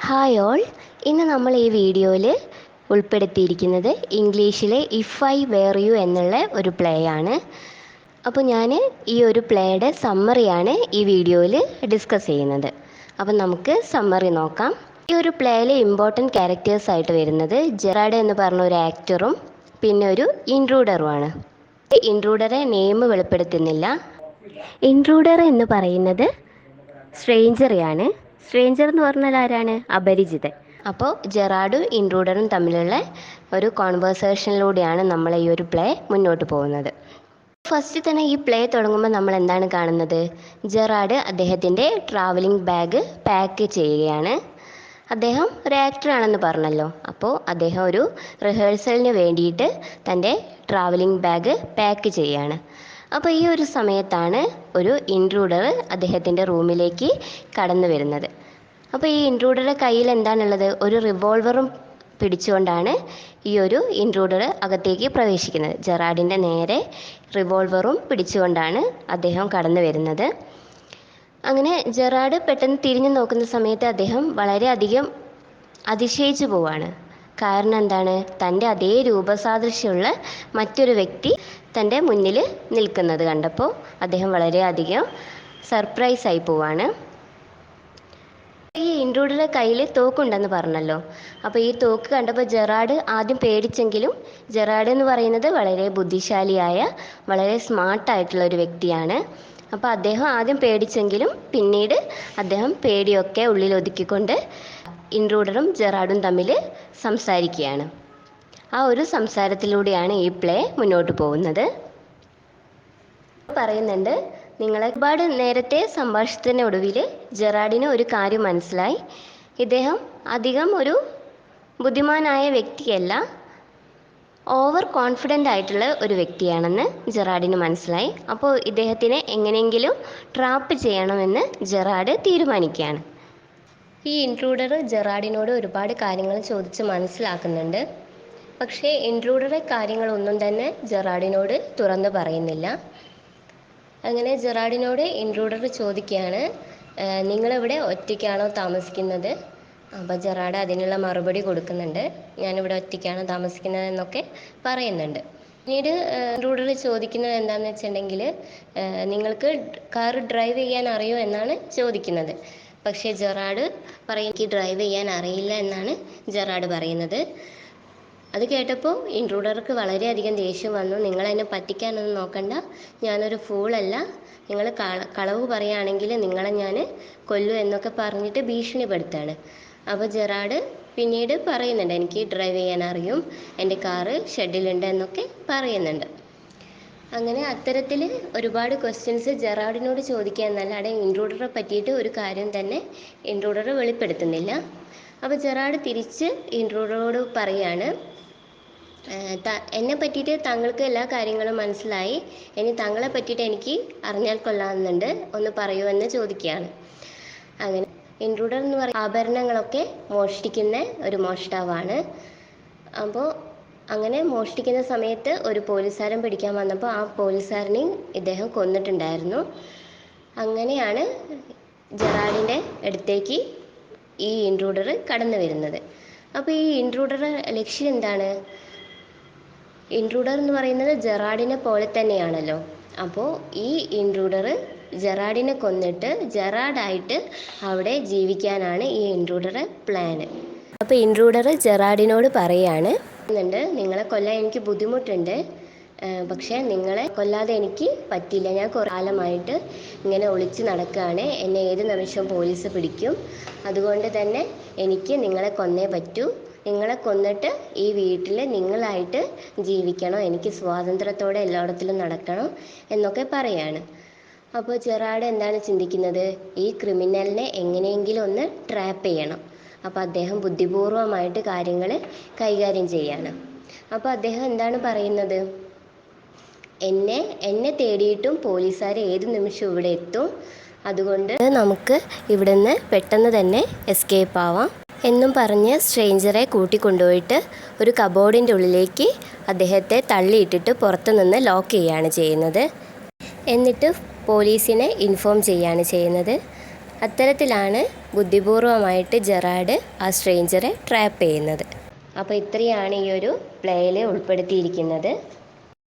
Hi all. ഇന്ന് നമ്മൾ ഈ വീഡിയോയിൽ ഉൾപ്പെടുത്തിയിരിക്കുന്നത് ഇംഗ്ലീഷിലെ ഇഫ് ഐ വെയർ യു എന്നുള്ള ഒരു പ്ലേ ആണ്. അപ്പോൾ ഞാൻ ഈ ഒരു പ്ലേയുടെ സമ്മറിയാണ് ഈ വീഡിയോയിൽ ഡിസ്കസ് ചെയ്യുന്നത്. അപ്പം നമുക്ക് സമ്മറി നോക്കാം. ഈ ഒരു പ്ലേയിലെ ഇമ്പോർട്ടൻറ്റ് ക്യാരക്ടേഴ്സ് ആയിട്ട് വരുന്നത് ജെറാഡ് എന്ന് പറഞ്ഞ ഒരു ആക്ടറും പിന്നെ ഒരു ഇൻട്രൂഡറുമാണ്. ഇൻട്രൂഡറെ നെയിം വെളിപ്പെടുത്തുന്നില്ല. ഇൻട്രൂഡർ എന്ന് പറയുന്നത് സ്ട്രേഞ്ചറെയാണ്. സ്ട്രേഞ്ചർ എന്ന് പറഞ്ഞാൽ ആരാണ്? അപരിചിതൻ. അപ്പോൾ ജെറാഡും ഇൻട്രൂഡറും തമ്മിലുള്ള ഒരു കോൺവേഴ്സേഷനിലൂടെയാണ് നമ്മൾ ഈ ഒരു പ്ലേ മുന്നോട്ട് പോകുന്നത്. ഫസ്റ്റ് തന്നെ ഈ പ്ലേ തുടങ്ങുമ്പോൾ നമ്മൾ എന്താണ് കാണുന്നത്? ജെറാഡ് അദ്ദേഹത്തിൻ്റെ ട്രാവലിംഗ് ബാഗ് പാക്ക് ചെയ്യുകയാണ്. അദ്ദേഹം ഒരു ആക്ടറാണെന്ന് പറഞ്ഞല്ലോ. അപ്പോൾ അദ്ദേഹം ഒരു റിഹേഴ്സലിന് വേണ്ടിയിട്ട് തൻ്റെ ട്രാവലിംഗ് ബാഗ് പാക്ക് ചെയ്യുകയാണ്. അപ്പോൾ ഈ ഒരു സമയത്താണ് ഒരു ഇൻട്രൂഡർ അദ്ദേഹത്തിൻ്റെ റൂമിലേക്ക് കടന്നു വരുന്നത്. അപ്പോൾ ഈ ഇൻട്രൂഡറുടെ കയ്യിൽ എന്താണുള്ളത്? ഒരു റിവോൾവറും പിടിച്ചുകൊണ്ടാണ് ഈ ഒരു ഇൻട്രൂഡർ അകത്തേക്ക് പ്രവേശിക്കുന്നത്. ജെറാഡിൻ്റെ നേരെ റിവോൾവറും പിടിച്ചുകൊണ്ടാണ് അദ്ദേഹം കടന്നു വരുന്നത്. അങ്ങനെ ജെറാഡ് പെട്ടെന്ന് തിരിഞ്ഞു നോക്കുന്ന സമയത്ത് അദ്ദേഹം വളരെയധികം അതിശയിച്ചു പോവാണ്. കാരണം എന്താണ്? തൻ്റെ അതേ രൂപസാദൃശ്യമുള്ള മറ്റൊരു വ്യക്തി തൻ്റെ മുന്നിൽ നിൽക്കുന്നത് കണ്ടപ്പോൾ അദ്ദേഹം വളരെയധികം സർപ്രൈസായി പോവാണ്. ഈ ഇൻട്രൂഡറുടെ കയ്യിൽ തോക്കുണ്ടെന്ന് പറഞ്ഞല്ലോ. അപ്പോൾ ഈ തോക്ക് കണ്ടപ്പോൾ ജെറാഡ് ആദ്യം പേടിച്ചെങ്കിലും ജെറാഡ് എന്ന് പറയുന്നത് വളരെ ബുദ്ധിശാലിയായ വളരെ സ്മാർട്ടായിട്ടുള്ള ഒരു വ്യക്തിയാണ്. അപ്പോൾ അദ്ദേഹം ആദ്യം പേടിച്ചെങ്കിലും പിന്നീട് അദ്ദേഹം പേടിയൊക്കെ ഉള്ളിൽ ഒതുക്കിക്കൊണ്ട് ഇൻട്രൂഡറും ജെറാഡും തമ്മിൽ സംസാരിക്കുകയാണ്. ആ ഒരു സംസാരത്തിലൂടെയാണ് ഈ പ്ലേ മുന്നോട്ട് പോകുന്നത്. പറയുന്നുണ്ട്, നിങ്ങളെ ഒരുപാട് നേരത്തെ സംഭാഷണത്തിനൊടുവിൽ ജെറാഡിന് ഒരു കാര്യം മനസ്സിലായി. ഇദ്ദേഹം അധികം ഒരു ബുദ്ധിമാനായ വ്യക്തിയല്ല, ഓവർ കോൺഫിഡൻ്റ് ആയിട്ടുള്ള ഒരു വ്യക്തിയാണെന്ന് ജെറാഡിന് മനസ്സിലായി. അപ്പോൾ ഇദ്ദേഹത്തിനെ എങ്ങനെയെങ്കിലും ട്രാപ്പ് ചെയ്യണമെന്ന് ജെറാഡ് തീരുമാനിക്കുകയാണ്. ഈ ഇൻട്രൂഡർ ജെറാഡിനോട് ഒരുപാട് കാര്യങ്ങൾ ചോദിച്ച് മനസ്സിലാക്കുന്നുണ്ട്. പക്ഷേ ഇൻട്രൂഡറെ കാര്യങ്ങളൊന്നും തന്നെ ജെറാഡിനോട് തുറന്നു പറയുന്നില്ല. അങ്ങനെ ജെറാഡിനോട് ഇൻട്രൂഡർ ചോദിക്കുകയാണ്, നിങ്ങളിവിടെ ഒറ്റയ്ക്കാണോ താമസിക്കുന്നത്? അപ്പോൾ ജെറാഡ് അതിനുള്ള മറുപടി കൊടുക്കുന്നുണ്ട്, ഞാനിവിടെ ഒറ്റയ്ക്കാണ് താമസിക്കുന്നത് എന്നൊക്കെ പറയുന്നുണ്ട്. പിന്നീട് ഇൻട്രൂഡർ ചോദിക്കുന്നത് എന്താണെന്ന് വെച്ചിട്ടുണ്ടെങ്കിൽ, നിങ്ങൾക്ക് കാർ ഡ്രൈവ് ചെയ്യാൻ അറിയോ എന്നാണ് ചോദിക്കുന്നത്. പക്ഷേ ജെറാഡ് പറയും, എനിക്ക് ഡ്രൈവ് ചെയ്യാൻ അറിയില്ല എന്നാണ് ജെറാഡ് പറയുന്നത്. അത് കേട്ടപ്പോൾ ഇൻട്രൂഡർക്ക് വളരെയധികം ദേഷ്യം വന്നു. നിങ്ങളെന്നെ പറ്റിക്കാനൊന്നും നോക്കണ്ട, ഞാനൊരു ഫൂളല്ല, നിങ്ങൾ കളവ് പറയുകയാണെങ്കിൽ നിങ്ങളെ ഞാൻ കൊല്ലു എന്നൊക്കെ പറഞ്ഞിട്ട് ഭീഷണിപ്പെടുത്താണ്. അപ്പോൾ ജെറാഡ് പിന്നീട് പറയുന്നുണ്ട്, എനിക്ക് ഡ്രൈവ് ചെയ്യാൻ അറിയും, എൻ്റെ കാറ് ഷെഡിലുണ്ട് എന്നൊക്കെ പറയുന്നുണ്ട്. അങ്ങനെ അത്തരത്തിൽ ഒരുപാട് ക്വസ്റ്റ്യൻസ് ജെറാഡിനോട് ചോദിക്കുക എന്നല്ലാതെ ഇൻട്രൂഡറെ പറ്റിയിട്ട് ഒരു കാര്യം തന്നെ ഇൻട്രൂഡർ വെളിപ്പെടുത്തുന്നില്ല. അപ്പോൾ ജെറാഡ് തിരിച്ച് ഇൻട്രൂഡറോട് പറയാണ്, എന്നെ പറ്റിയിട്ട് താങ്കൾക്ക് എല്ലാ കാര്യങ്ങളും മനസ്സിലായി, ഇനി താങ്കളെ പറ്റിയിട്ട് എനിക്ക് അറിഞ്ഞാൽ കൊള്ളാമെന്നുണ്ട്, ഒന്ന് പറയുമെന്ന് ചോദിക്കുകയാണ്. അങ്ങനെ ഇൻട്രൂഡർ എന്ന് പറയുന്ന ആഭരണങ്ങളൊക്കെ മോഷ്ടിക്കുന്ന ഒരു മോഷ്ടാവാണ്. അപ്പോൾ അങ്ങനെ മോഷ്ടിക്കുന്ന സമയത്ത് ഒരു പോലീസുകാരൻ പിടിക്കാൻ വന്നപ്പോൾ ആ പോലീസുകാരനെയും ഇദ്ദേഹം കൊന്നിട്ടുണ്ടായിരുന്നു. അങ്ങനെയാണ് ജെറാഡിൻ്റെ അടുത്തേക്ക് ഈ ഇൻട്രൂഡർ കടന്നു വരുന്നത്. അപ്പോൾ ഈ ഇൻട്രൂഡറുടെ ലക്ഷ്യം എന്താണ്? ഇൻട്രൂഡർ എന്ന് പറയുന്നത് ജെറാഡിനെ പോലെ തന്നെയാണല്ലോ. അപ്പോൾ ഈ ഇൻട്രൂഡർ ജെറാഡിനെ കൊന്നിട്ട് ജെറാഡായിട്ട് അവിടെ ജീവിക്കാനാണ് ഈ ഇൻട്രൂഡറെ പ്ലാന്. അപ്പോൾ ഇൻട്രൂഡർ ജെറാഡിനോട് പറയാണ്, നിങ്ങളെ കൊല്ലാൻ എനിക്ക് ബുദ്ധിമുട്ടുണ്ട്, പക്ഷേ നിങ്ങളെ കൊല്ലാതെ എനിക്ക് പറ്റില്ല, ഞാൻ കുറേ കാലമായിട്ട് ഇങ്ങനെ ഒളിച്ച് നടക്കുകയാണ്, എന്നെ ഏത് നിമിഷവും പോലീസ് പിടിക്കും, അതുകൊണ്ട് തന്നെ എനിക്ക് നിങ്ങളെ കൊന്നേ പറ്റൂ, നിങ്ങളെ കൊന്നിട്ട് ഈ വീട്ടിൽ നിങ്ങളായിട്ട് ജീവിക്കണം, എനിക്ക് സ്വാതന്ത്ര്യത്തോടെ എല്ലായിടത്തിലും നടക്കണം എന്നൊക്കെ പറയാണ്. അപ്പോൾ ജെറാഡ് എന്താണ് ചിന്തിക്കുന്നത്? ഈ ക്രിമിനലിനെ എങ്ങനെയെങ്കിലും ഒന്ന് ട്രാപ്പ് ചെയ്യണം. അപ്പോൾ അദ്ദേഹം ബുദ്ധിപൂർവമായിട്ട് കാര്യങ്ങൾ കൈകാര്യം ചെയ്യാണ്. അപ്പോൾ അദ്ദേഹം എന്താണ് പറയുന്നത്? എന്നെ തേടിയിട്ടും പോലീസുകാർ ഏത് നിമിഷവും ഇവിടെ എത്തും, അതുകൊണ്ട് നമുക്ക് ഇവിടുന്ന് പെട്ടെന്ന് തന്നെ എസ്കേപ്പ് ആവാം എന്നും പറഞ്ഞ് സ്ട്രേഞ്ചറെ കൂട്ടിക്കൊണ്ടുപോയിട്ട് ഒരു കബോർഡിൻ്റെ ഉള്ളിലേക്ക് അദ്ദേഹത്തെ തള്ളിയിട്ടിട്ട് പുറത്തു നിന്ന് ലോക്ക് ചെയ്യുകയാണ് ചെയ്യുന്നത്. എന്നിട്ട് പോലീസിനെ ഇൻഫോം ചെയ്യുകയാണ് ചെയ്യുന്നത്. അത്തരത്തിലാണ് ബുദ്ധിപൂർവമായിട്ട് ജെറാഡ് ആ സ്ട്രേഞ്ചറെ ട്രാപ്പ് ചെയ്യുന്നത്. അപ്പോൾ ഇത്രയാണ് ഈ ഒരു പ്ലേയിൽ ഉൾപ്പെടുത്തിയിരിക്കുന്നത്.